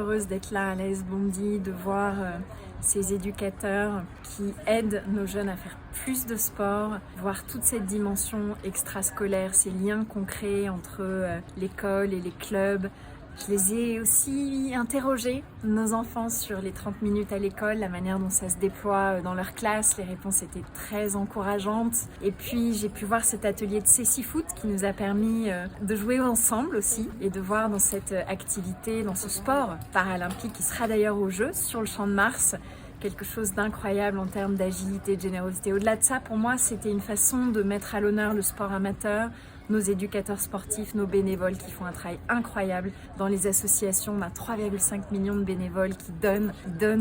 heureuse d'être là à l'AS Bondy, de voir ces éducateurs qui aident nos jeunes à faire plus de sport, voir toute cette dimension extrascolaire, ces liens qu'on crée entre l'école et les clubs. Je les ai aussi interrogés, nos enfants, sur les 30 minutes à l'école, la manière dont ça se déploie dans leur classe. Les réponses étaient très encourageantes. Et puis j'ai pu voir cet atelier de Cécifoot qui nous a permis de jouer ensemble aussi et de voir dans cette activité, dans ce sport paralympique qui sera d'ailleurs aux Jeux sur le Champ de Mars, quelque chose d'incroyable en termes d'agilité, de générosité. Au-delà de ça, pour moi, c'était une façon de mettre à l'honneur le sport amateur, nos éducateurs sportifs, nos bénévoles qui font un travail incroyable dans les associations. On a 3,5 millions de bénévoles qui donnent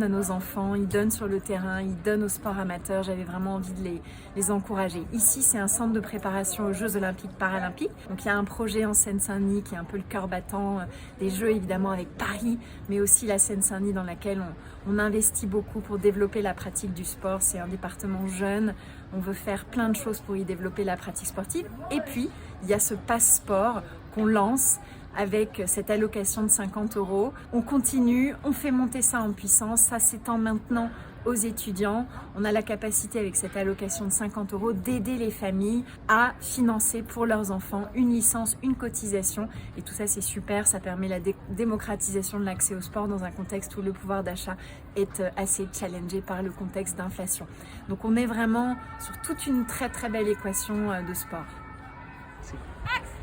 à nos enfants, ils donnent sur le terrain, ils donnent au sport amateur. J'avais vraiment envie de les encourager. Ici, c'est un centre de préparation aux Jeux Olympiques Paralympiques. Donc il y a un projet en Seine-Saint-Denis qui est un peu le cœur battant des Jeux, évidemment avec Paris, mais aussi la Seine-Saint-Denis dans laquelle on investit beaucoup pour développer la pratique du sport. C'est un département jeune, on veut faire plein de choses pour y développer la pratique sportive. Et puis, il y a ce passeport qu'on lance avec cette allocation de 50 €. On continue, on fait monter ça en puissance, ça s'étend maintenant aux étudiants. On a la capacité avec cette allocation de 50 € d'aider les familles à financer pour leurs enfants une licence, une cotisation. Et tout ça, c'est super, ça permet la démocratisation de l'accès au sport dans un contexte où le pouvoir d'achat est assez challengé par le contexte d'inflation. Donc on est vraiment sur toute une très très belle équation de sport. Merci.